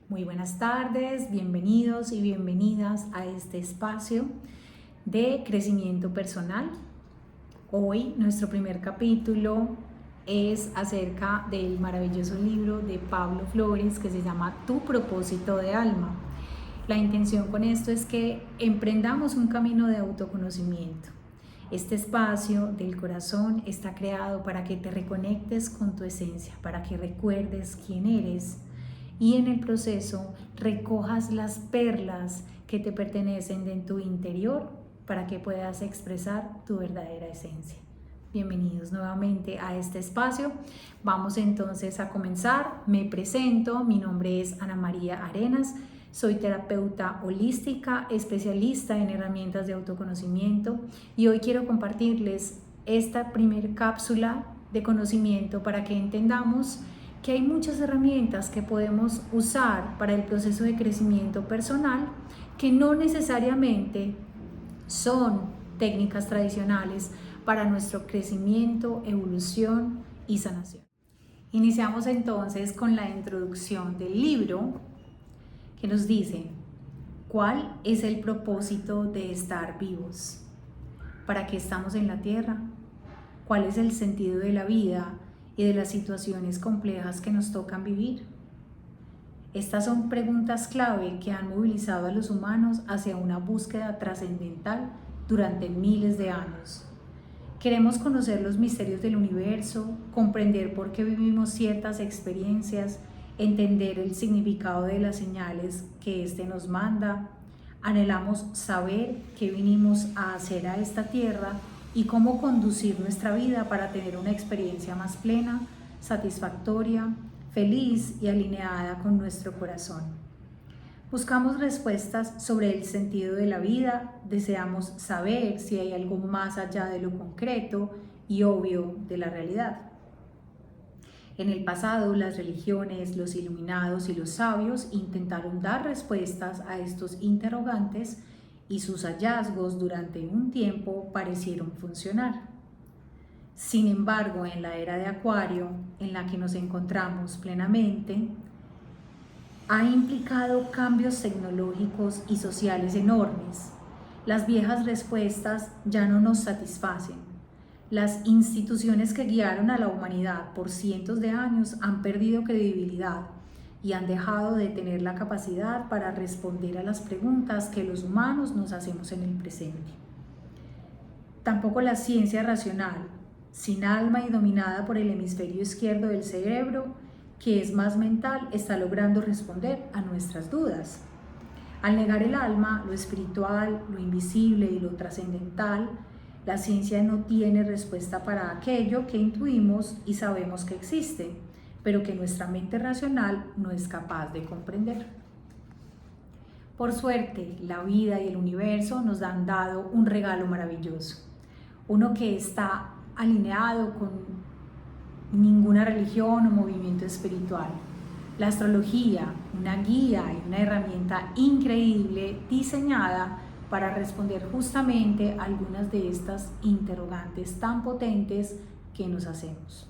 Muy buenas tardes, bienvenidos y bienvenidas a este espacio de crecimiento personal. Hoy nuestro primer capítulo es acerca del maravilloso libro de Pablo Flores que se llama Tu propósito de alma. La intención con esto es que emprendamos un camino de autoconocimiento. Este espacio del corazón está creado para que te reconectes con tu esencia, para que recuerdes quién eres y en el proceso recojas las perlas que te pertenecen de tu interior para que puedas expresar tu verdadera esencia. Bienvenidos nuevamente a este espacio. Vamos entonces a comenzar. Me presento, mi nombre es Ana María Arenas. Soy terapeuta holística, especialista en herramientas de autoconocimiento y hoy quiero compartirles esta primer cápsula de conocimiento para que entendamos que hay muchas herramientas que podemos usar para el proceso de crecimiento personal que no necesariamente son técnicas tradicionales para nuestro crecimiento, evolución y sanación. Iniciamos entonces con la introducción del libro que nos dice: ¿cuál es el propósito de estar vivos? ¿Para qué estamos en la tierra? ¿Cuál es el sentido de la vida y de las situaciones complejas que nos tocan vivir? Estas son preguntas clave que han movilizado a los humanos hacia una búsqueda trascendental durante miles de años. Queremos conocer los misterios del universo, comprender por qué vivimos ciertas experiencias, entender el significado de las señales que éste nos manda. Anhelamos saber qué vinimos a hacer a esta tierra y cómo conducir nuestra vida para tener una experiencia más plena, satisfactoria, feliz y alineada con nuestro corazón. Buscamos respuestas sobre el sentido de la vida, deseamos saber si hay algo más allá de lo concreto y obvio de la realidad. En el pasado, las religiones, los iluminados y los sabios intentaron dar respuestas a estos interrogantes y sus hallazgos durante un tiempo parecieron funcionar. Sin embargo, en la era de Acuario, en la que nos encontramos plenamente, ha implicado cambios tecnológicos y sociales enormes. Las viejas respuestas ya no nos satisfacen. Las instituciones que guiaron a la humanidad por cientos de años han perdido credibilidad y han dejado de tener la capacidad para responder a las preguntas que los humanos nos hacemos en el presente. Tampoco la ciencia racional, sin alma y dominada por el hemisferio izquierdo del cerebro, que es más mental, está logrando responder a nuestras dudas. Al negar el alma, lo espiritual, lo invisible y lo trascendental, la ciencia no tiene respuesta para aquello que intuimos y sabemos que existe, pero que nuestra mente racional no es capaz de comprender. Por suerte, la vida y el universo nos han dado un regalo maravilloso, uno que está alineado con ninguna religión o movimiento espiritual. La astrología, una guía y una herramienta increíble diseñada para responder justamente a algunas de estas interrogantes tan potentes que nos hacemos.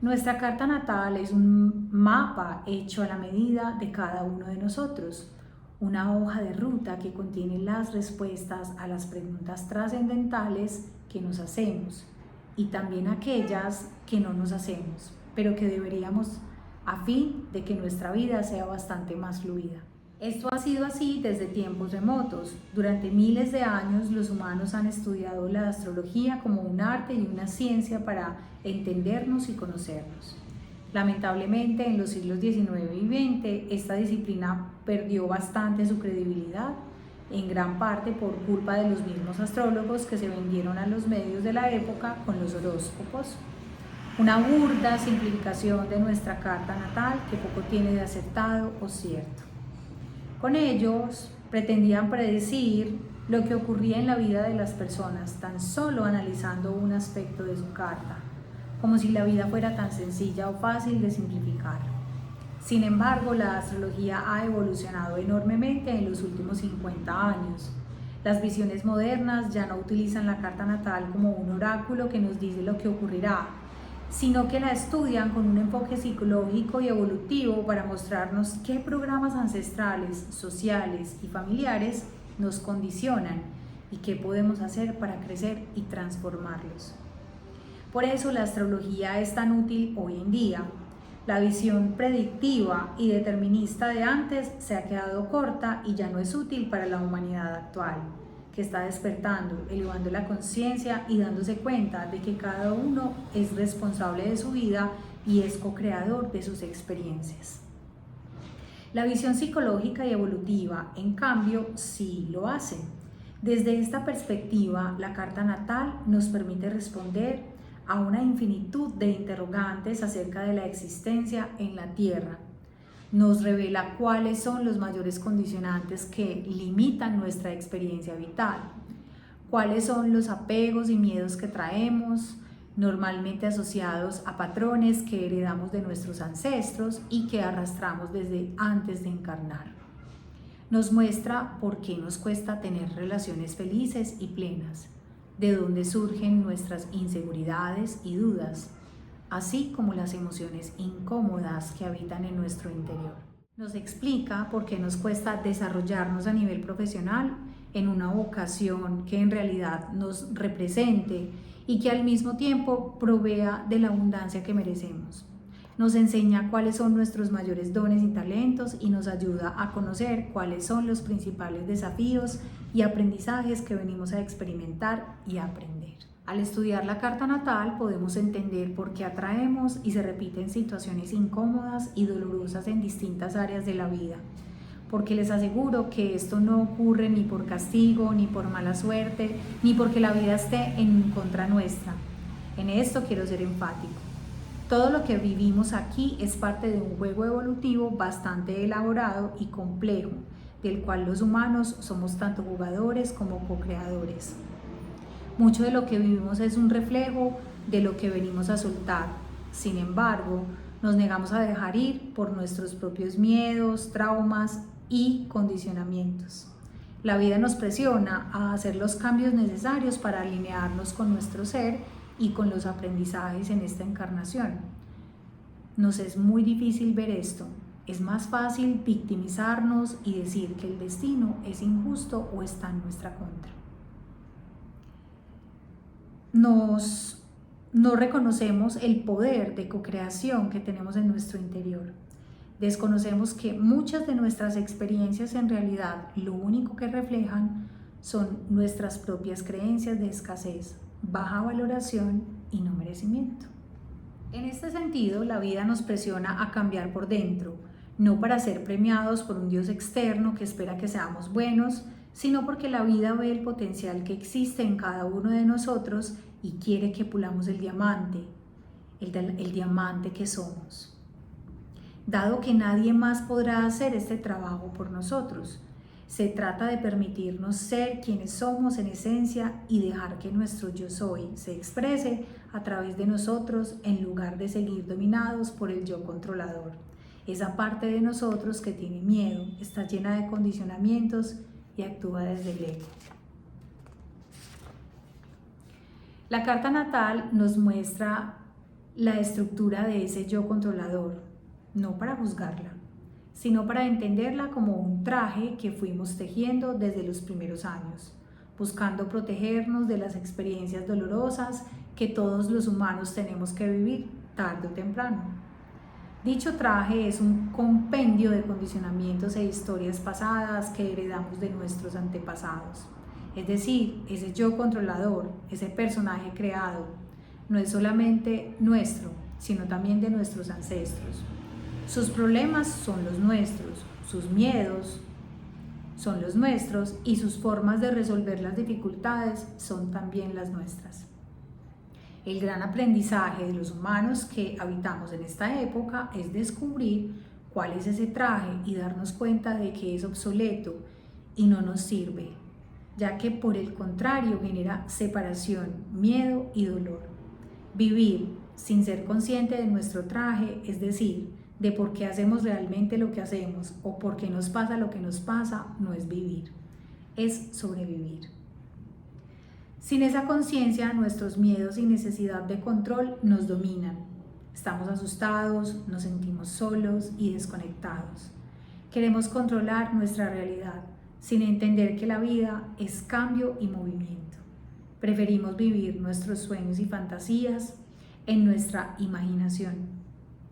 Nuestra carta natal es un mapa hecho a la medida de cada uno de nosotros, una hoja de ruta que contiene las respuestas a las preguntas trascendentales que nos hacemos y también aquellas que no nos hacemos, pero que deberíamos a fin de que nuestra vida sea bastante más fluida. Esto ha sido así desde tiempos remotos. Durante miles de años los humanos han estudiado la astrología como un arte y una ciencia para entendernos y conocernos. Lamentablemente, en los siglos XIX y XX, esta disciplina perdió bastante su credibilidad, en gran parte por culpa de los mismos astrólogos que se vendieron a los medios de la época con los horóscopos. Una burda simplificación de nuestra carta natal que poco tiene de acertado o cierto. Con ellos pretendían predecir lo que ocurría en la vida de las personas tan solo analizando un aspecto de su carta, como si la vida fuera tan sencilla o fácil de simplificar. Sin embargo, la astrología ha evolucionado enormemente en los últimos 50 años. Las visiones modernas ya no utilizan la carta natal como un oráculo que nos dice lo que ocurrirá, sino que la estudian con un enfoque psicológico y evolutivo para mostrarnos qué programas ancestrales, sociales y familiares nos condicionan y qué podemos hacer para crecer y transformarlos. Por eso la astrología es tan útil hoy en día. La visión predictiva y determinista de antes se ha quedado corta y ya no es útil para la humanidad actual, que está despertando, elevando la conciencia y dándose cuenta de que cada uno es responsable de su vida y es co-creador de sus experiencias. La visión psicológica y evolutiva, en cambio, sí lo hace. Desde esta perspectiva, la carta natal nos permite responder a una infinitud de interrogantes acerca de la existencia en la Tierra. Nos revela cuáles son los mayores condicionantes que limitan nuestra experiencia vital, cuáles son los apegos y miedos que traemos, normalmente asociados a patrones que heredamos de nuestros ancestros y que arrastramos desde antes de encarnar. Nos muestra por qué nos cuesta tener relaciones felices y plenas, de dónde surgen nuestras inseguridades y dudas, así como las emociones incómodas que habitan en nuestro interior. Nos explica por qué nos cuesta desarrollarnos a nivel profesional en una vocación que en realidad nos represente y que al mismo tiempo provea de la abundancia que merecemos. Nos enseña cuáles son nuestros mayores dones y talentos y nos ayuda a conocer cuáles son los principales desafíos y aprendizajes que venimos a experimentar y a aprender. Al estudiar la carta natal podemos entender por qué atraemos y se repiten situaciones incómodas y dolorosas en distintas áreas de la vida, porque les aseguro que esto no ocurre ni por castigo, ni por mala suerte, ni porque la vida esté en contra nuestra. En esto quiero ser enfático. Todo lo que vivimos aquí es parte de un juego evolutivo bastante elaborado y complejo, del cual los humanos somos tanto jugadores como co-creadores. Mucho de lo que vivimos es un reflejo de lo que venimos a soltar. Sin embargo, nos negamos a dejar ir por nuestros propios miedos, traumas y condicionamientos. La vida nos presiona a hacer los cambios necesarios para alinearnos con nuestro ser y con los aprendizajes en esta encarnación. Nos es muy difícil ver esto. Es más fácil victimizarnos y decir que el destino es injusto o está en nuestra contra. No reconocemos el poder de co-creación que tenemos en nuestro interior. Desconocemos que muchas de nuestras experiencias en realidad lo único que reflejan son nuestras propias creencias de escasez, baja valoración y no merecimiento. En este sentido, la vida nos presiona a cambiar por dentro, no para ser premiados por un Dios externo que espera que seamos buenos, sino porque la vida ve el potencial que existe en cada uno de nosotros y quiere que pulamos el diamante que somos. Dado que nadie más podrá hacer este trabajo por nosotros, se trata de permitirnos ser quienes somos en esencia y dejar que nuestro yo soy se exprese a través de nosotros en lugar de seguir dominados por el yo controlador. Esa parte de nosotros que tiene miedo, está llena de condicionamientos y actúa desde el ego. La carta natal nos muestra la estructura de ese yo controlador, no para juzgarla, sino para entenderla como un traje que fuimos tejiendo desde los primeros años, buscando protegernos de las experiencias dolorosas que todos los humanos tenemos que vivir tarde o temprano. Dicho traje es un compendio de condicionamientos e historias pasadas que heredamos de nuestros antepasados. Es decir, ese yo controlador, ese personaje creado, no es solamente nuestro, sino también de nuestros ancestros. Sus problemas son los nuestros, sus miedos son los nuestros y sus formas de resolver las dificultades son también las nuestras. El gran aprendizaje de los humanos que habitamos en esta época es descubrir cuál es ese traje y darnos cuenta de que es obsoleto y no nos sirve, ya que por el contrario genera separación, miedo y dolor. Vivir sin ser consciente de nuestro traje, es decir, de por qué hacemos realmente lo que hacemos o por qué nos pasa lo que nos pasa, no es vivir, es sobrevivir. Sin esa conciencia, nuestros miedos y necesidad de control nos dominan. Estamos asustados, nos sentimos solos y desconectados. Queremos controlar nuestra realidad, sin entender que la vida es cambio y movimiento. Preferimos vivir nuestros sueños y fantasías en nuestra imaginación.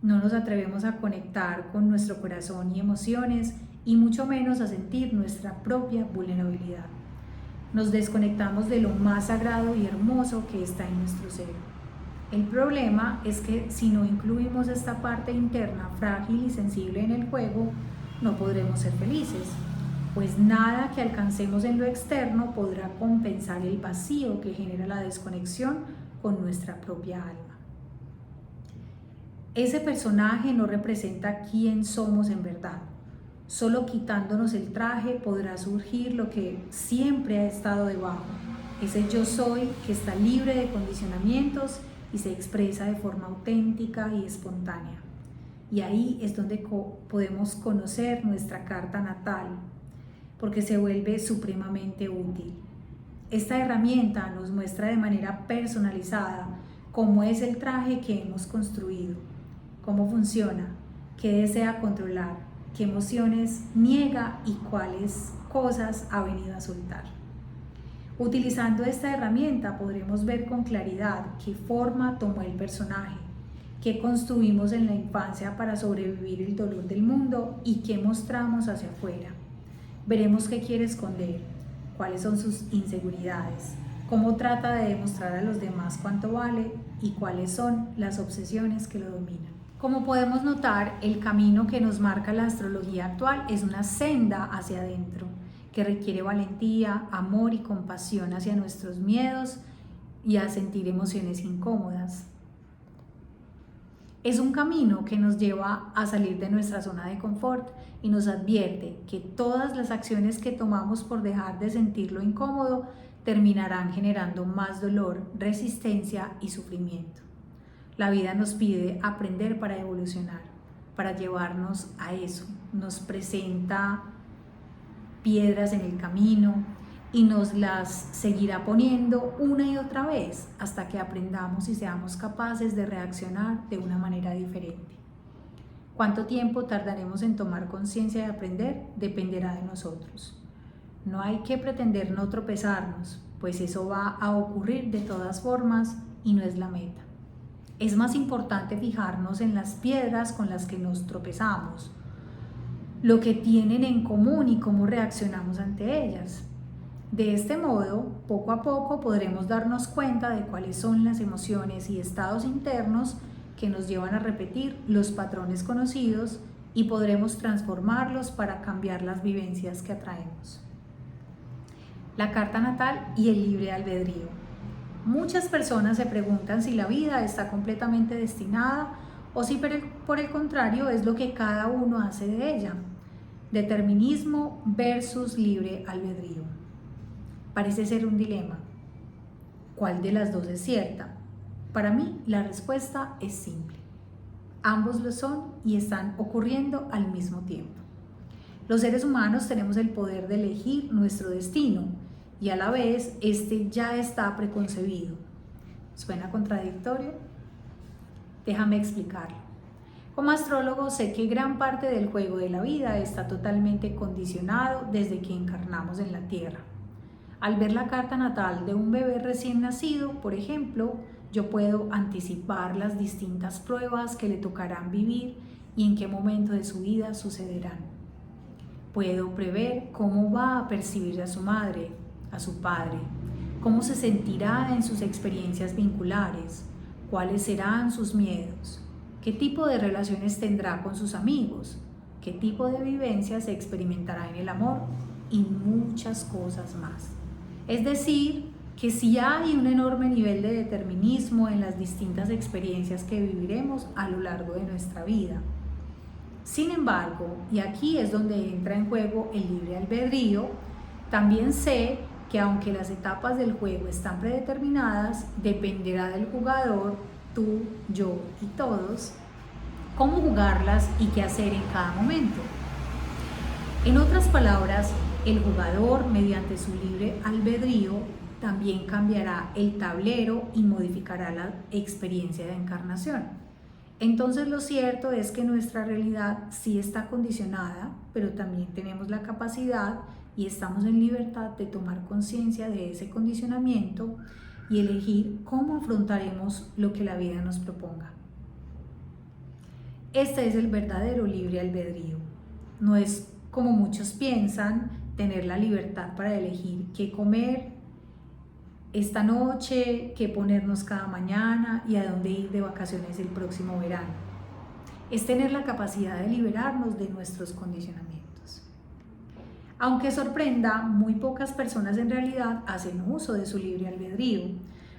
No nos atrevemos a conectar con nuestro corazón y emociones, y mucho menos a sentir nuestra propia vulnerabilidad. Nos desconectamos de lo más sagrado y hermoso que está en nuestro ser. El problema es que si no incluimos esta parte interna frágil y sensible en el juego, no podremos ser felices, pues nada que alcancemos en lo externo podrá compensar el vacío que genera la desconexión con nuestra propia alma. Ese personaje no representa quién somos en verdad. Solo quitándonos el traje podrá surgir lo que siempre ha estado debajo, ese yo soy que está libre de condicionamientos y se expresa de forma auténtica y espontánea. Y ahí es donde podemos conocer nuestra carta natal, porque se vuelve supremamente útil. Esta herramienta nos muestra de manera personalizada cómo es el traje que hemos construido, cómo funciona, qué desea controlar, qué emociones niega y cuáles cosas ha venido a soltar. Utilizando esta herramienta podremos ver con claridad qué forma tomó el personaje, qué construimos en la infancia para sobrevivir el dolor del mundo y qué mostramos hacia afuera. Veremos qué quiere esconder, cuáles son sus inseguridades, cómo trata de demostrar a los demás cuánto vale y cuáles son las obsesiones que lo dominan. Como podemos notar, el camino que nos marca la astrología actual es una senda hacia adentro, que requiere valentía, amor y compasión hacia nuestros miedos y a sentir emociones incómodas. Es un camino que nos lleva a salir de nuestra zona de confort y nos advierte que todas las acciones que tomamos por dejar de sentir lo incómodo terminarán generando más dolor, resistencia y sufrimiento. La vida nos pide aprender para evolucionar, para llevarnos a eso. Nos presenta piedras en el camino y nos las seguirá poniendo una y otra vez hasta que aprendamos y seamos capaces de reaccionar de una manera diferente. ¿Cuánto tiempo tardaremos en tomar conciencia de aprender? Dependerá de nosotros. No hay que pretender no tropezarnos, pues eso va a ocurrir de todas formas y no es la meta. Es más importante fijarnos en las piedras con las que nos tropezamos, lo que tienen en común y cómo reaccionamos ante ellas. De este modo, poco a poco podremos darnos cuenta de cuáles son las emociones y estados internos que nos llevan a repetir los patrones conocidos y podremos transformarlos para cambiar las vivencias que atraemos. La carta natal y el libre albedrío. Muchas personas se preguntan si la vida está completamente destinada o si por el contrario es lo que cada uno hace de ella. Determinismo versus libre albedrío. Parece ser un dilema. ¿Cuál de las dos es cierta? Para mí la respuesta es simple. Ambos lo son y están ocurriendo al mismo tiempo. Los seres humanos tenemos el poder de elegir nuestro destino y a la vez este ya está preconcebido. ¿Suena contradictorio? Déjame explicarlo. Como astrólogo sé que gran parte del juego de la vida está totalmente condicionado desde que encarnamos en la Tierra. Al ver la carta natal de un bebé recién nacido, por ejemplo, yo puedo anticipar las distintas pruebas que le tocarán vivir y en qué momento de su vida sucederán. Puedo prever cómo va a percibir a su madre, a su padre, cómo se sentirá en sus experiencias vinculares, cuáles serán sus miedos, qué tipo de relaciones tendrá con sus amigos, qué tipo de vivencias se experimentará en el amor y muchas cosas más. Es decir, que sí hay un enorme nivel de determinismo en las distintas experiencias que viviremos a lo largo de nuestra vida. Sin embargo, y aquí es donde entra en juego el libre albedrío, también sé que aunque las etapas del juego están predeterminadas, dependerá del jugador, tú, yo y todos, cómo jugarlas y qué hacer en cada momento. En otras palabras, el jugador, mediante su libre albedrío, también cambiará el tablero y modificará la experiencia de encarnación. Entonces lo cierto es que nuestra realidad sí está condicionada, pero también tenemos la capacidad y estamos en libertad de tomar conciencia de ese condicionamiento y elegir cómo afrontaremos lo que la vida nos proponga. Este es el verdadero libre albedrío. No es como muchos piensan, tener la libertad para elegir qué comer esta noche, qué ponernos cada mañana y a dónde ir de vacaciones el próximo verano. Es tener la capacidad de liberarnos de nuestros condicionamientos. Aunque sorprenda, muy pocas personas en realidad hacen uso de su libre albedrío.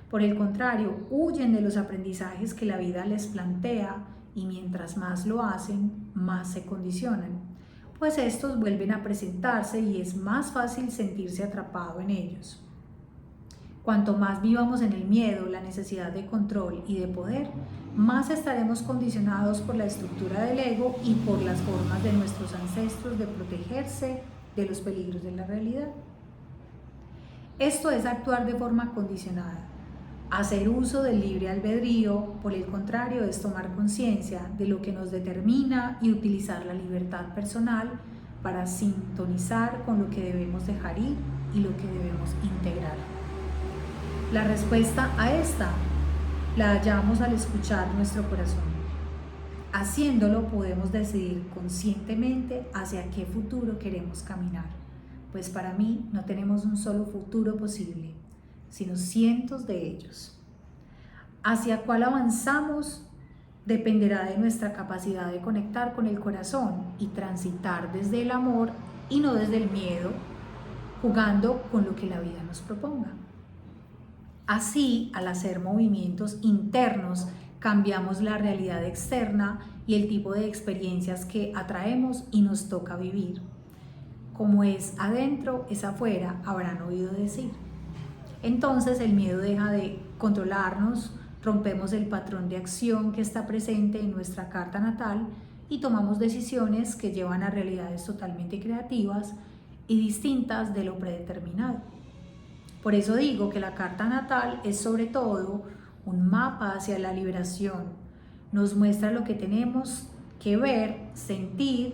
Por el contrario, huyen de los aprendizajes que la vida les plantea y mientras más lo hacen, más se condicionan, pues estos vuelven a presentarse y es más fácil sentirse atrapado en ellos. Cuanto más vivamos en el miedo, la necesidad de control y de poder, más estaremos condicionados por la estructura del ego y por las formas de nuestros ancestros de protegerse de los peligros de la realidad. Esto es actuar de forma condicionada. Hacer uso del libre albedrío, por el contrario, es tomar conciencia de lo que nos determina y utilizar la libertad personal para sintonizar con lo que debemos dejar ir y lo que debemos integrar. La respuesta a esta la hallamos al escuchar nuestro corazón. Haciéndolo podemos decidir conscientemente hacia qué futuro queremos caminar, pues para mí no tenemos un solo futuro posible, sino cientos de ellos. Hacia cuál avanzamos dependerá de nuestra capacidad de conectar con el corazón y transitar desde el amor y no desde el miedo, jugando con lo que la vida nos proponga. Así, al hacer movimientos internos, cambiamos la realidad externa y el tipo de experiencias que atraemos y nos toca vivir. Como es adentro, es afuera, habrán oído decir. Entonces el miedo deja de controlarnos, rompemos el patrón de acción que está presente en nuestra carta natal y tomamos decisiones que llevan a realidades totalmente creativas y distintas de lo predeterminado. Por eso digo que la carta natal es sobre todo un mapa hacia la liberación. Nos muestra lo que tenemos que ver, sentir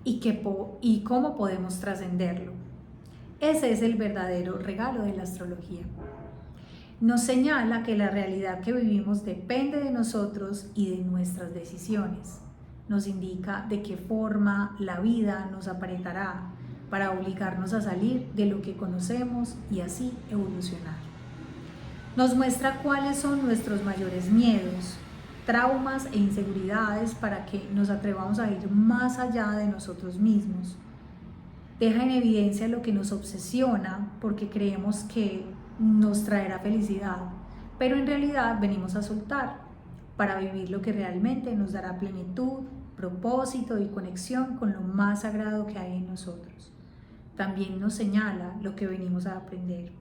y cómo podemos trascenderlo. Ese es el verdadero regalo de la astrología. Nos señala que la realidad que vivimos depende de nosotros y de nuestras decisiones. Nos indica de qué forma la vida nos apretará para obligarnos a salir de lo que conocemos y así evolucionar. Nos muestra cuáles son nuestros mayores miedos, traumas e inseguridades para que nos atrevamos a ir más allá de nosotros mismos. Deja en evidencia lo que nos obsesiona porque creemos que nos traerá felicidad, pero en realidad venimos a soltar para vivir lo que realmente nos dará plenitud, propósito y conexión con lo más sagrado que hay en nosotros. También nos señala lo que venimos a aprender,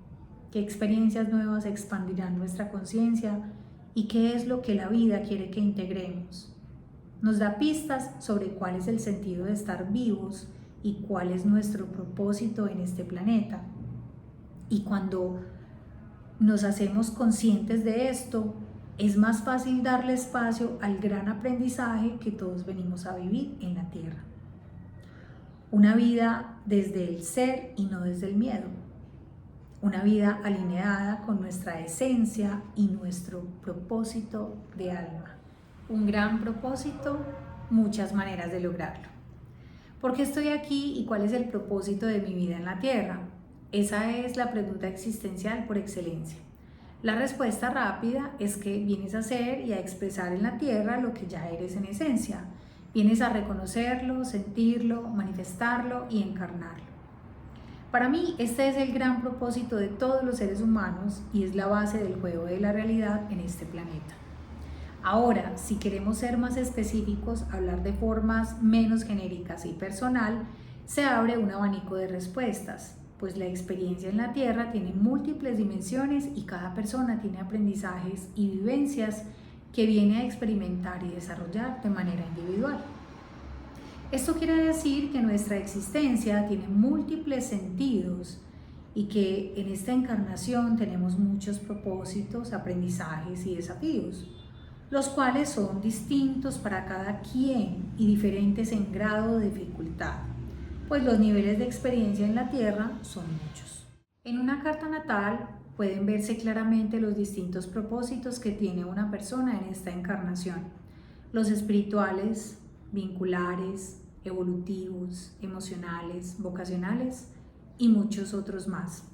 qué experiencias nuevas expandirán nuestra conciencia y qué es lo que la vida quiere que integremos. Nos da pistas sobre cuál es el sentido de estar vivos y cuál es nuestro propósito en este planeta. Y cuando nos hacemos conscientes de esto, es más fácil darle espacio al gran aprendizaje que todos venimos a vivir en la Tierra. Una vida desde el ser y no desde el miedo. Una vida alineada con nuestra esencia y nuestro propósito de alma. Un gran propósito, muchas maneras de lograrlo. ¿Por qué estoy aquí y cuál es el propósito de mi vida en la Tierra? Esa es la pregunta existencial por excelencia. La respuesta rápida es que vienes a hacer y a expresar en la Tierra lo que ya eres en esencia. Vienes a reconocerlo, sentirlo, manifestarlo y encarnarlo. Para mí, este es el gran propósito de todos los seres humanos y es la base del juego de la realidad en este planeta. Ahora, si queremos ser más específicos, hablar de formas menos genéricas y personal, se abre un abanico de respuestas, pues la experiencia en la Tierra tiene múltiples dimensiones y cada persona tiene aprendizajes y vivencias que viene a experimentar y desarrollar de manera individual. Esto quiere decir que nuestra existencia tiene múltiples sentidos y que en esta encarnación tenemos muchos propósitos, aprendizajes y desafíos, los cuales son distintos para cada quien y diferentes en grado de dificultad, pues los niveles de experiencia en la Tierra son muchos. En una carta natal pueden verse claramente los distintos propósitos que tiene una persona en esta encarnación, los espirituales, vinculares, evolutivos, emocionales, vocacionales y muchos otros más.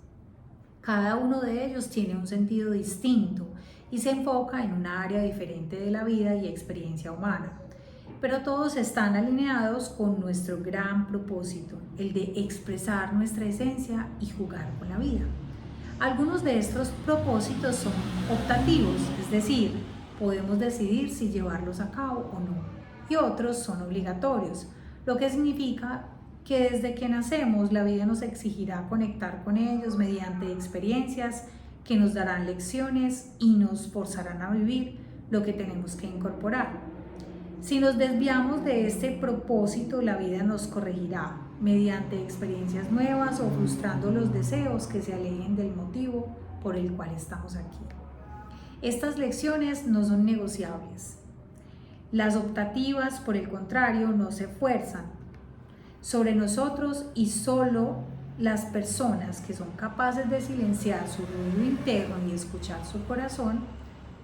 Cada uno de ellos tiene un sentido distinto y se enfoca en una área diferente de la vida y experiencia humana, pero todos están alineados con nuestro gran propósito, el de expresar nuestra esencia y jugar con la vida. Algunos de estos propósitos son optativos, es decir, podemos decidir si llevarlos a cabo o no, y otros son obligatorios, lo que significa que desde que nacemos la vida nos exigirá conectar con ellos mediante experiencias que nos darán lecciones y nos forzarán a vivir lo que tenemos que incorporar. Si nos desviamos de este propósito, la vida nos corregirá mediante experiencias nuevas o frustrando los deseos que se alejen del motivo por el cual estamos aquí. Estas lecciones no son negociables. Las optativas, por el contrario, no se fuerzan sobre nosotros y solo las personas que son capaces de silenciar su ruido interno y escuchar su corazón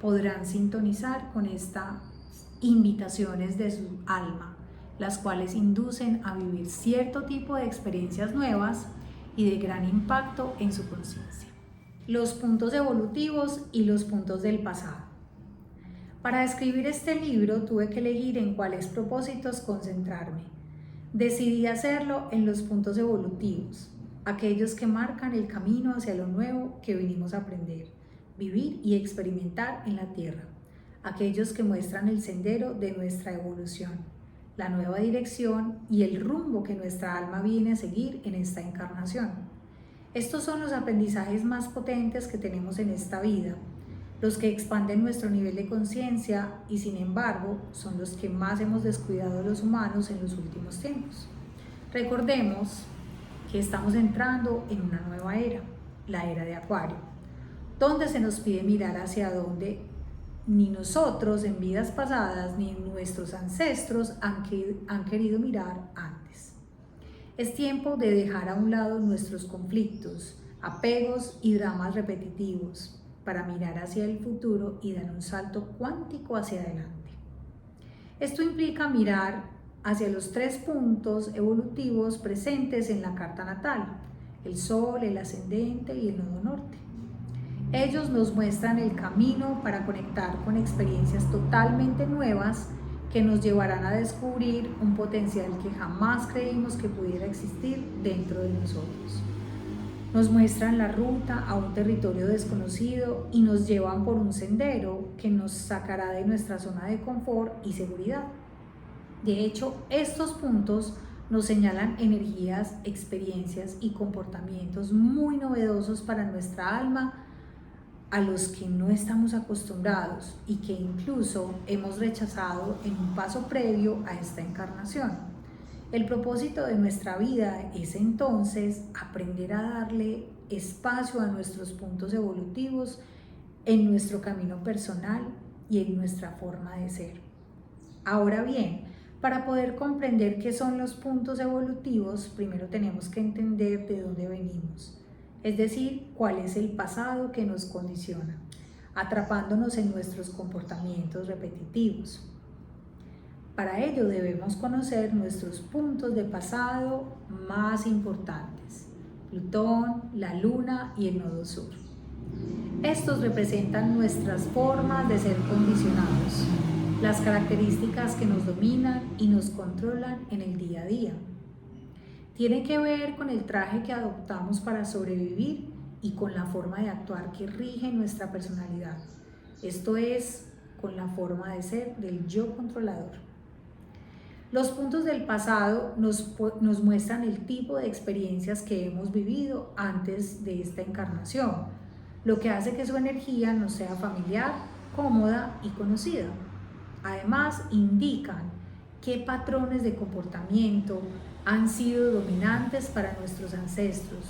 podrán sintonizar con estas invitaciones de su alma, las cuales inducen a vivir cierto tipo de experiencias nuevas y de gran impacto en su conciencia. Los puntos evolutivos y los puntos del pasado. Para escribir este libro tuve que elegir en cuáles propósitos concentrarme. Decidí hacerlo en los puntos evolutivos, aquellos que marcan el camino hacia lo nuevo que vinimos a aprender, vivir y experimentar en la Tierra, aquellos que muestran el sendero de nuestra evolución, la nueva dirección y el rumbo que nuestra alma viene a seguir en esta encarnación. Estos son los aprendizajes más potentes que tenemos en esta vida, los que expanden nuestro nivel de conciencia y sin embargo son los que más hemos descuidado los humanos en los últimos tiempos. Recordemos que estamos entrando en una nueva era, la era de Acuario, donde se nos pide mirar hacia donde ni nosotros en vidas pasadas ni nuestros ancestros han querido mirar antes. Es tiempo de dejar a un lado nuestros conflictos, apegos y dramas repetitivos para mirar hacia el futuro y dar un salto cuántico hacia adelante. Esto implica mirar hacia los 3 puntos evolutivos presentes en la carta natal, el Sol, el ascendente y el nodo norte. Ellos nos muestran el camino para conectar con experiencias totalmente nuevas que nos llevarán a descubrir un potencial que jamás creímos que pudiera existir dentro de nosotros. Nos muestran la ruta a un territorio desconocido y nos llevan por un sendero que nos sacará de nuestra zona de confort y seguridad. De hecho, estos puntos nos señalan energías, experiencias y comportamientos muy novedosos para nuestra alma, a los que no estamos acostumbrados y que incluso hemos rechazado en un paso previo a esta encarnación. El propósito de nuestra vida es entonces aprender a darle espacio a nuestros puntos evolutivos en nuestro camino personal y en nuestra forma de ser. Ahora bien, para poder comprender qué son los puntos evolutivos, primero tenemos que entender de dónde venimos, es decir, cuál es el pasado que nos condiciona, atrapándonos en nuestros comportamientos repetitivos. Para ello debemos conocer nuestros puntos de pasado más importantes, Plutón, la Luna y el Nodo Sur. Estos representan nuestras formas de ser condicionados, las características que nos dominan y nos controlan en el día a día. Tiene que ver con el traje que adoptamos para sobrevivir y con la forma de actuar que rige nuestra personalidad. Esto es, con la forma de ser del yo controlador. Los puntos del pasado nos muestran el tipo de experiencias que hemos vivido antes de esta encarnación, lo que hace que su energía nos sea familiar, cómoda y conocida. Además, indican qué patrones de comportamiento han sido dominantes para nuestros ancestros,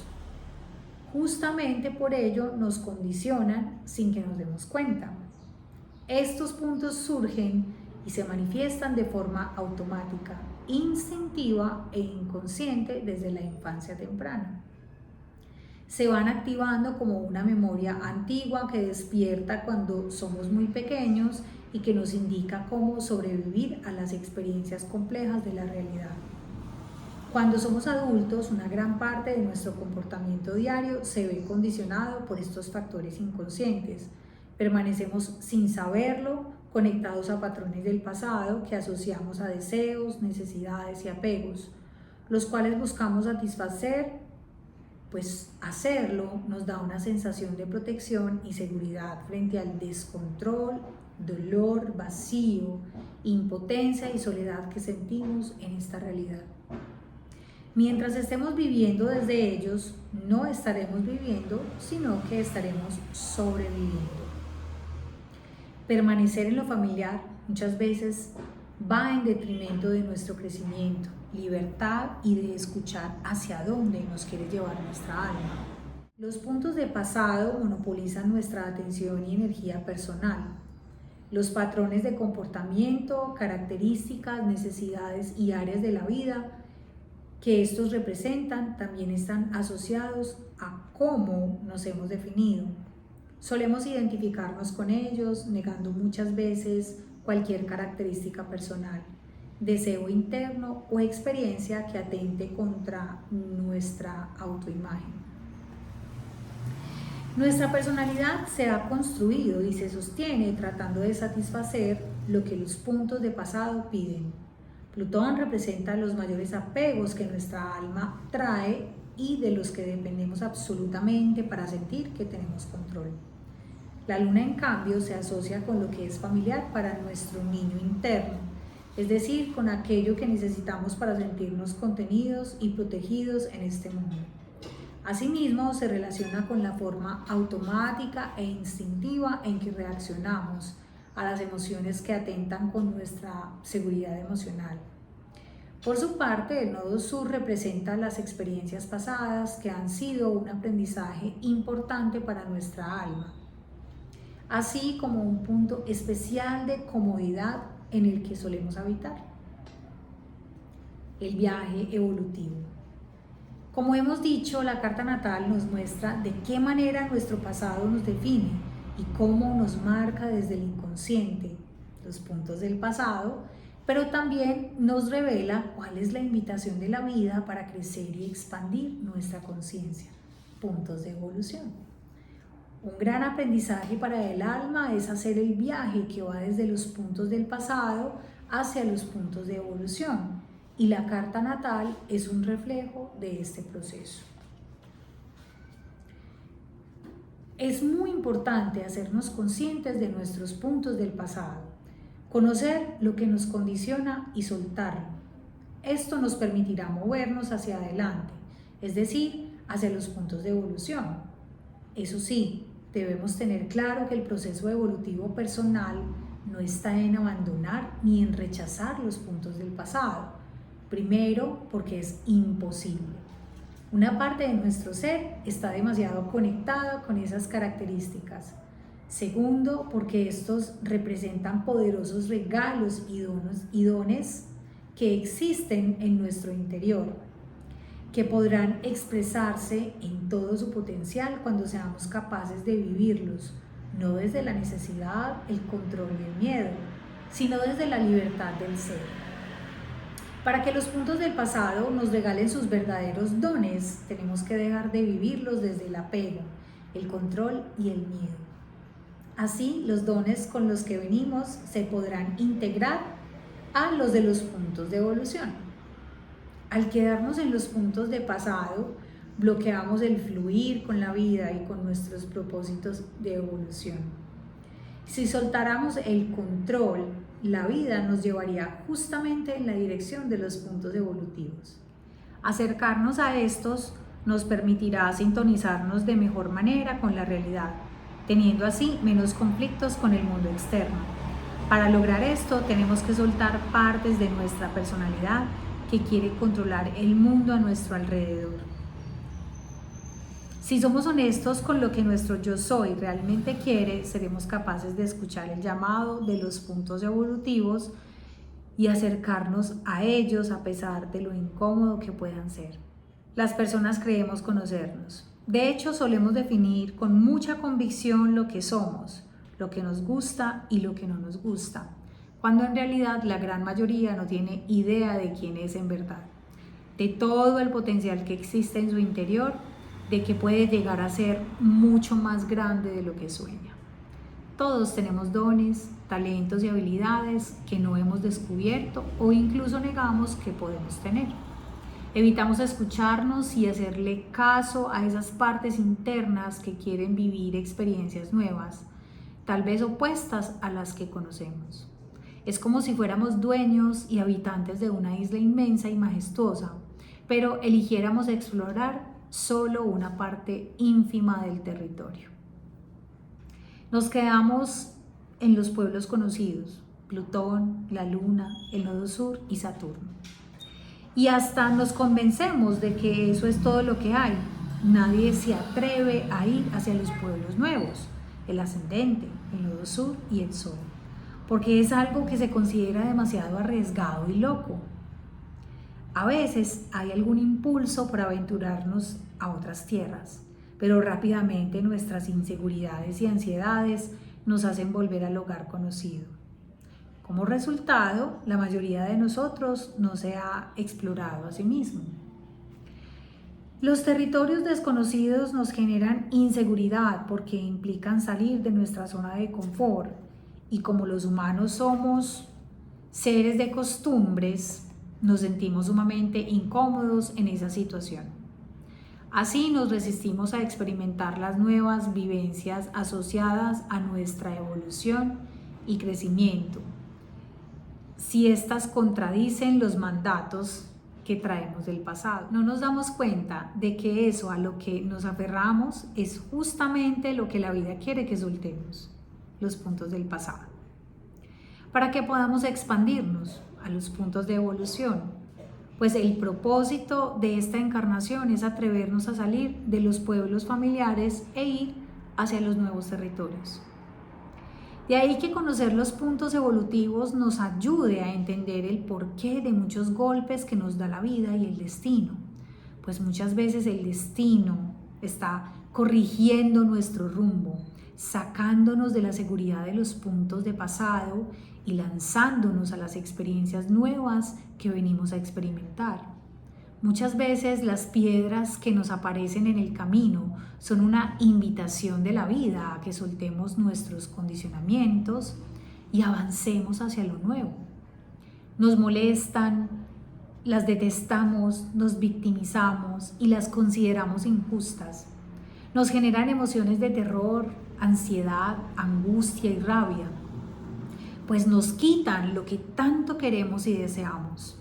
Justamente por ello nos condicionan sin que nos demos cuenta. Estos puntos surgen y se manifiestan de forma automática, instintiva e inconsciente desde la infancia temprana. Se van activando como una memoria antigua que despierta cuando somos muy pequeños y que nos indica cómo sobrevivir a las experiencias complejas de la realidad. Cuando somos adultos, una gran parte de nuestro comportamiento diario se ve condicionado por estos factores inconscientes. Permanecemos sin saberlo, conectados a patrones del pasado que asociamos a deseos, necesidades y apegos, los cuales buscamos satisfacer, pues hacerlo nos da una sensación de protección y seguridad frente al descontrol, dolor, vacío, impotencia y soledad que sentimos en esta realidad. Mientras estemos viviendo desde ellos, no estaremos viviendo, sino que estaremos sobreviviendo. Permanecer en lo familiar muchas veces va en detrimento de nuestro crecimiento, libertad y de escuchar hacia dónde nos quiere llevar nuestra alma. Los puntos de pasado monopolizan nuestra atención y energía personal. Los patrones de comportamiento, características, necesidades y áreas de la vida que estos representan también están asociados a cómo nos hemos definido. Solemos identificarnos con ellos, negando muchas veces cualquier característica personal, deseo interno o experiencia que atente contra nuestra autoimagen. Nuestra personalidad se ha construido y se sostiene tratando de satisfacer lo que los puntos de pasado piden. Plutón representa los mayores apegos que nuestra alma trae y de los que dependemos absolutamente para sentir que tenemos control. La luna, en cambio, se asocia con lo que es familiar para nuestro niño interno, es decir, con aquello que necesitamos para sentirnos contenidos y protegidos en este mundo. Asimismo, se relaciona con la forma automática e instintiva en que reaccionamos a las emociones que atentan con nuestra seguridad emocional. Por su parte, el nodo sur representa las experiencias pasadas que han sido un aprendizaje importante para nuestra alma, así como un punto especial de comodidad en el que solemos habitar. El viaje evolutivo. Como hemos dicho, la carta natal nos muestra de qué manera nuestro pasado nos define y cómo nos marca desde el inconsciente los puntos del pasado, pero también nos revela cuál es la invitación de la vida para crecer y expandir nuestra conciencia, puntos de evolución. Un gran aprendizaje para el alma es hacer el viaje que va desde los puntos del pasado hacia los puntos de evolución, y la carta natal es un reflejo de este proceso. Es muy importante hacernos conscientes de nuestros puntos del pasado, conocer lo que nos condiciona y soltarlo. Esto nos permitirá movernos hacia adelante, es decir, hacia los puntos de evolución. Eso sí, debemos tener claro que el proceso evolutivo personal no está en abandonar ni en rechazar los puntos del pasado. Primero, porque es imposible. Una parte de nuestro ser está demasiado conectada con esas características. Segundo, porque estos representan poderosos regalos y dones que existen en nuestro interior, que podrán expresarse en todo su potencial cuando seamos capaces de vivirlos, no desde la necesidad, el control y el miedo, sino desde la libertad del ser. Para que los puntos del pasado nos regalen sus verdaderos dones, tenemos que dejar de vivirlos desde el apego, el control y el miedo. Así, los dones con los que venimos se podrán integrar a los de los puntos de evolución. Al quedarnos en los puntos de pasado, bloqueamos el fluir con la vida y con nuestros propósitos de evolución. Si soltáramos el control, la vida nos llevaría justamente en la dirección de los puntos evolutivos. Acercarnos a estos nos permitirá sintonizarnos de mejor manera con la realidad, teniendo así menos conflictos con el mundo externo. Para lograr esto tenemos que soltar partes de nuestra personalidad que quiere controlar el mundo a nuestro alrededor. Si somos honestos con lo que nuestro yo soy realmente quiere, seremos capaces de escuchar el llamado de los puntos evolutivos y acercarnos a ellos a pesar de lo incómodo que puedan ser. Las personas creemos conocernos. De hecho, solemos definir con mucha convicción lo que somos, lo que nos gusta y lo que no nos gusta, cuando en realidad la gran mayoría no tiene idea de quién es en verdad, de todo el potencial que existe en su interior, de que puede llegar a ser mucho más grande de lo que sueña. Todos tenemos dones, talentos y habilidades que no hemos descubierto o incluso negamos que podemos tener. Evitamos escucharnos y hacerle caso a esas partes internas que quieren vivir experiencias nuevas, tal vez opuestas a las que conocemos. Es como si fuéramos dueños y habitantes de una isla inmensa y majestuosa, pero eligiéramos explorar solo una parte ínfima del territorio. Nos quedamos en los pueblos conocidos, Plutón, la Luna, el Nodo Sur y Saturno. Y hasta nos convencemos de que eso es todo lo que hay. Nadie se atreve a ir hacia los pueblos nuevos, el ascendente, el Nodo Sur y el Sol, porque es algo que se considera demasiado arriesgado y loco. A veces hay algún impulso por aventurarnos a otras tierras, pero rápidamente nuestras inseguridades y ansiedades nos hacen volver al hogar conocido. Como resultado, la mayoría de nosotros no se ha explorado a sí mismo. Los territorios desconocidos nos generan inseguridad porque implican salir de nuestra zona de confort, y como los humanos somos seres de costumbres, nos sentimos sumamente incómodos en esa situación. Así nos resistimos a experimentar las nuevas vivencias asociadas a nuestra evolución y crecimiento, si éstas contradicen los mandatos que traemos del pasado. No nos damos cuenta de que eso a lo que nos aferramos es justamente lo que la vida quiere que soltemos, los puntos del pasado, para que podamos expandirnos a los puntos de evolución. Pues el propósito de esta encarnación es atrevernos a salir de los pueblos familiares e ir hacia los nuevos territorios. De ahí que conocer los puntos evolutivos nos ayude a entender el porqué de muchos golpes que nos da la vida y el destino. Pues muchas veces el destino está corrigiendo nuestro rumbo, sacándonos de la seguridad de los puntos de pasado y lanzándonos a las experiencias nuevas que venimos a experimentar. Muchas veces las piedras que nos aparecen en el camino son una invitación de la vida a que soltemos nuestros condicionamientos y avancemos hacia lo nuevo. Nos molestan, las detestamos, nos victimizamos y las consideramos injustas. Nos generan emociones de terror, ansiedad, angustia y rabia, pues nos quitan lo que tanto queremos y deseamos.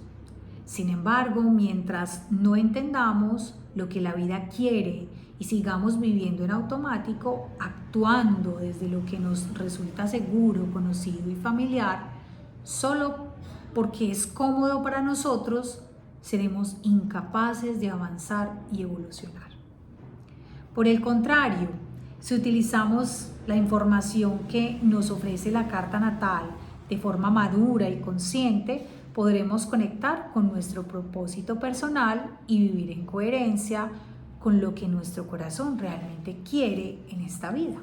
Sin embargo, mientras no entendamos lo que la vida quiere y sigamos viviendo en automático, actuando desde lo que nos resulta seguro, conocido y familiar, solo porque es cómodo para nosotros, seremos incapaces de avanzar y evolucionar. Por el contrario, si utilizamos la información que nos ofrece la carta natal de forma madura y consciente, podremos conectar con nuestro propósito personal y vivir en coherencia con lo que nuestro corazón realmente quiere en esta vida.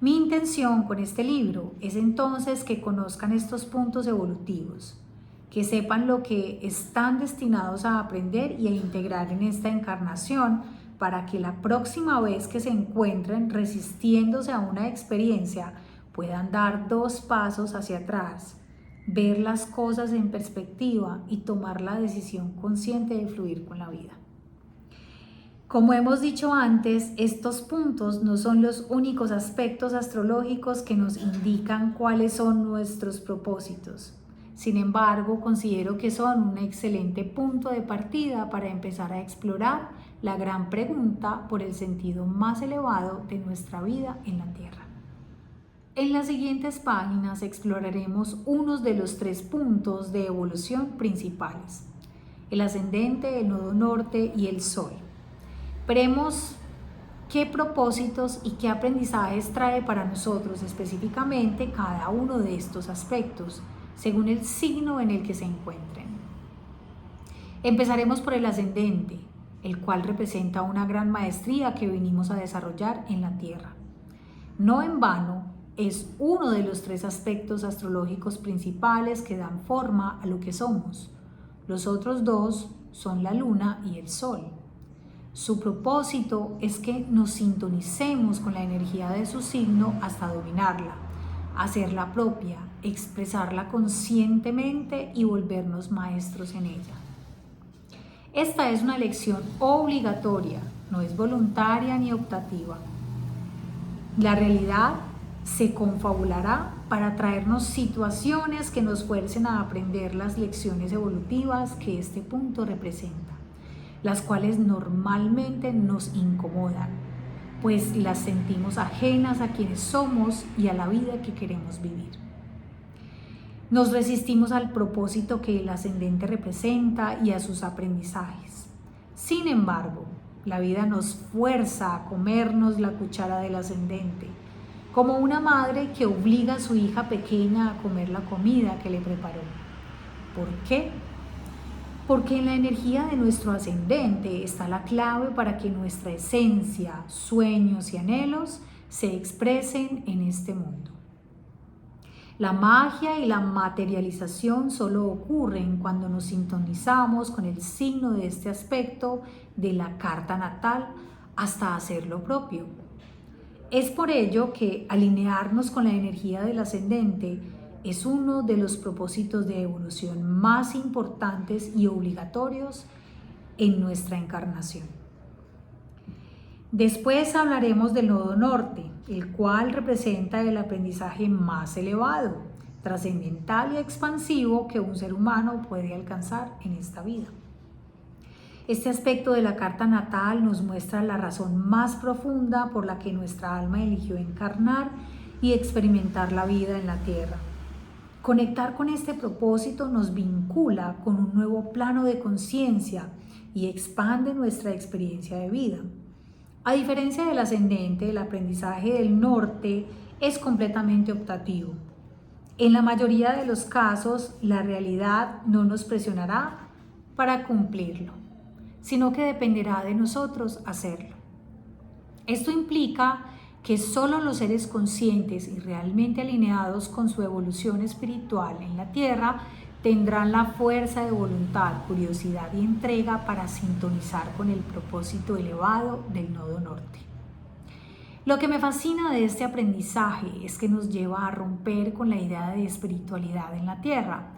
Mi intención con este libro es entonces que conozcan estos puntos evolutivos, que sepan lo que están destinados a aprender y a integrar en esta encarnación para que la próxima vez que se encuentren resistiéndose a una experiencia puedan dar 2 pasos hacia atrás, ver las cosas en perspectiva y tomar la decisión consciente de fluir con la vida. Como hemos dicho antes, estos puntos no son los únicos aspectos astrológicos que nos indican cuáles son nuestros propósitos. Sin embargo, considero que son un excelente punto de partida para empezar a explorar la gran pregunta por el sentido más elevado de nuestra vida en la Tierra. En las siguientes páginas exploraremos unos de los 3 puntos de evolución principales: el ascendente, el nodo norte y el sol. Veremos qué propósitos y qué aprendizajes trae para nosotros específicamente cada uno de estos aspectos, según el signo en el que se encuentren. Empezaremos por el ascendente, el cual representa una gran maestría que venimos a desarrollar en la Tierra. No en vano, es uno de los 3 aspectos astrológicos principales que dan forma a lo que somos. Los otros 2 son la Luna y el Sol. Su propósito es que nos sintonicemos con la energía de su signo hasta dominarla, hacerla propia, expresarla conscientemente y volvernos maestros en ella. Esta es una elección obligatoria, no es voluntaria ni optativa. La realidad se confabulará para traernos situaciones que nos fuercen a aprender las lecciones evolutivas que este punto representa, las cuales normalmente nos incomodan, pues las sentimos ajenas a quienes somos y a la vida que queremos vivir. Nos resistimos al propósito que el ascendente representa y a sus aprendizajes. Sin embargo, la vida nos fuerza a comernos la cuchara del ascendente, como una madre que obliga a su hija pequeña a comer la comida que le preparó. ¿Por qué? Porque en la energía de nuestro ascendente está la clave para que nuestra esencia, sueños y anhelos se expresen en este mundo. La magia y la materialización solo ocurren cuando nos sintonizamos con el signo de este aspecto de la carta natal hasta hacerlo propio. Es por ello que alinearnos con la energía del ascendente es uno de los propósitos de evolución más importantes y obligatorios en nuestra encarnación. Después hablaremos del nodo norte, el cual representa el aprendizaje más elevado, trascendental y expansivo que un ser humano puede alcanzar en esta vida. Este aspecto de la carta natal nos muestra la razón más profunda por la que nuestra alma eligió encarnar y experimentar la vida en la tierra. Conectar con este propósito nos vincula con un nuevo plano de conciencia y expande nuestra experiencia de vida. A diferencia del ascendente, el aprendizaje del norte es completamente optativo. En la mayoría de los casos, la realidad no nos presionará para cumplirlo, sino que dependerá de nosotros hacerlo. Esto implica que solo los seres conscientes y realmente alineados con su evolución espiritual en la Tierra tendrán la fuerza de voluntad, curiosidad y entrega para sintonizar con el propósito elevado del nodo norte. Lo que me fascina de este aprendizaje es que nos lleva a romper con la idea de espiritualidad en la Tierra,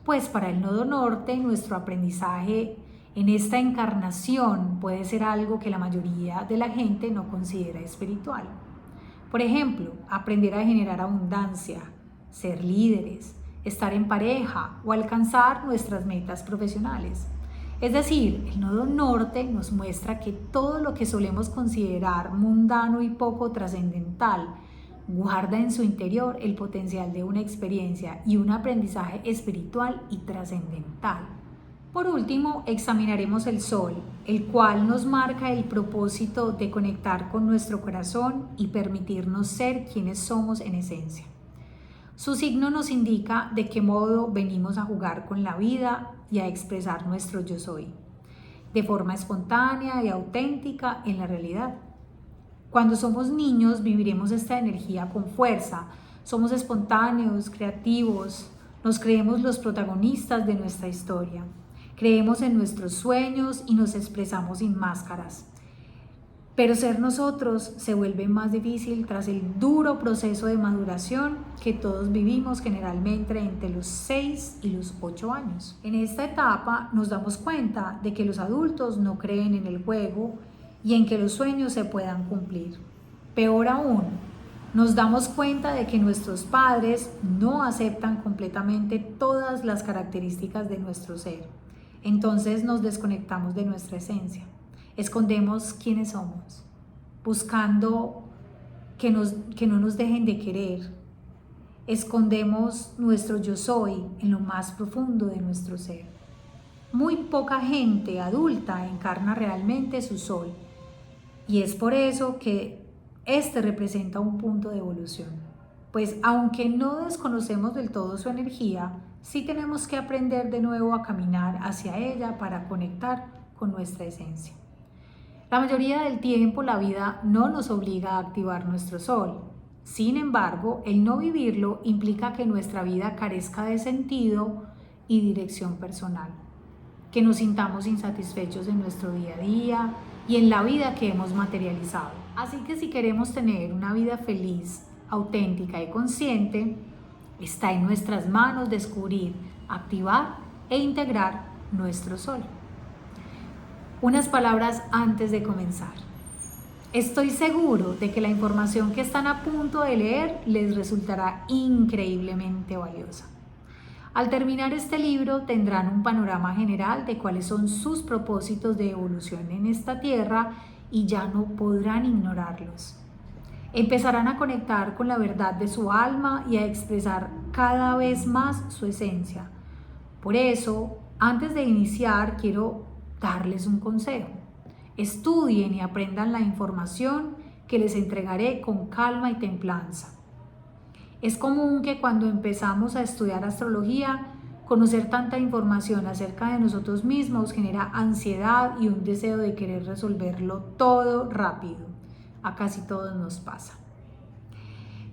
pues para el nodo norte nuestro aprendizaje en esta encarnación puede ser algo que la mayoría de la gente no considera espiritual. Por ejemplo, aprender a generar abundancia, ser líderes, estar en pareja o alcanzar nuestras metas profesionales. Es decir, el nodo norte nos muestra que todo lo que solemos considerar mundano y poco trascendental guarda en su interior el potencial de una experiencia y un aprendizaje espiritual y trascendental. Por último, examinaremos el Sol, el cual nos marca el propósito de conectar con nuestro corazón y permitirnos ser quienes somos en esencia. Su signo nos indica de qué modo venimos a jugar con la vida y a expresar nuestro yo soy, de forma espontánea y auténtica en la realidad. Cuando somos niños viviremos esta energía con fuerza, somos espontáneos, creativos, nos creemos los protagonistas de nuestra historia, creemos en nuestros sueños y nos expresamos sin máscaras. Pero ser nosotros se vuelve más difícil tras el duro proceso de maduración que todos vivimos generalmente entre los 6 y los 8 años. En esta etapa nos damos cuenta de que los adultos no creen en el juego y en que los sueños se puedan cumplir. Peor aún, nos damos cuenta de que nuestros padres no aceptan completamente todas las características de nuestro ser. Entonces nos desconectamos de nuestra esencia. Escondemos quiénes somos, buscando que no nos dejen de querer. Escondemos nuestro yo soy en lo más profundo de nuestro ser. Muy poca gente adulta encarna realmente su sol Y es por eso que este representa un punto de evolución. Pues aunque no desconocemos del todo su energía, sí tenemos que aprender de nuevo a caminar hacia ella para conectar con nuestra esencia. La mayoría del tiempo la vida no nos obliga a activar nuestro sol. Sin embargo, el no vivirlo implica que nuestra vida carezca de sentido y dirección personal, que nos sintamos insatisfechos en nuestro día a día y en la vida que hemos materializado. Así que si queremos tener una vida feliz, auténtica y consciente, está en nuestras manos descubrir, activar e integrar nuestro sol. Unas palabras antes de comenzar. Estoy seguro de que la información que están a punto de leer les resultará increíblemente valiosa. Al terminar este libro tendrán un panorama general de cuáles son sus propósitos de evolución en esta tierra y ya no podrán ignorarlos. Empezarán a conectar con la verdad de su alma y a expresar cada vez más su esencia. Por eso, antes de iniciar, quiero darles un consejo. Estudien y aprendan la información que les entregaré con calma y templanza. Es común que cuando empezamos a estudiar astrología, conocer tanta información acerca de nosotros mismos genera ansiedad y un deseo de querer resolverlo todo rápido. A casi todos nos pasa.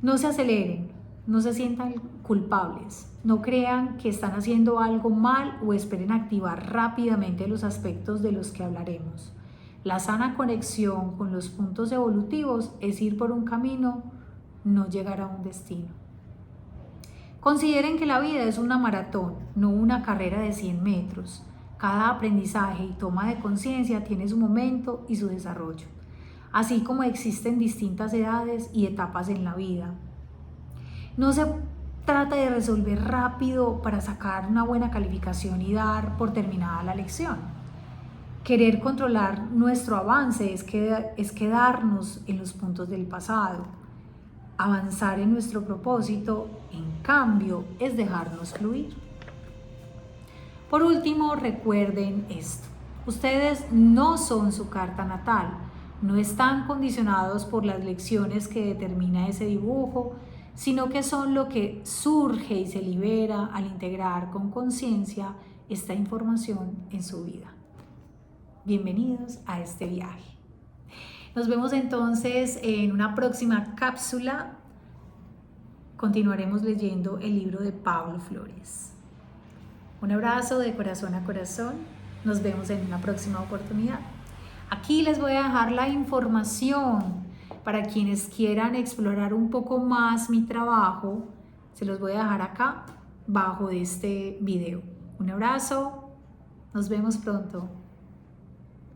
No se aceleren, no se sientan culpables, no crean que están haciendo algo mal o esperen activar rápidamente los aspectos de los que hablaremos. La sana conexión con los puntos evolutivos es ir por un camino, no llegar a un destino. Consideren que la vida es una maratón, no una carrera de 100 metros. Cada aprendizaje y toma de conciencia tiene su momento y su desarrollo, así como existen distintas edades y etapas en la vida. No se trata de resolver rápido para sacar una buena calificación y dar por terminada la lección. Querer controlar nuestro avance es quedarnos en los puntos del pasado. Avanzar en nuestro propósito, en cambio, es dejarnos fluir. Por último, recuerden esto. Ustedes no son su carta natal, no están condicionados por las lecciones que determina ese dibujo, sino que son lo que surge y se libera al integrar con conciencia esta información en su vida. Bienvenidos a este viaje. Nos vemos entonces en una próxima cápsula. Continuaremos leyendo el libro de Pablo Flores. Un abrazo de corazón a corazón. Nos vemos en una próxima oportunidad. Aquí les voy a dejar la información para quienes quieran explorar un poco más mi trabajo. Se los voy a dejar acá, bajo de este video. Un abrazo. Nos vemos pronto.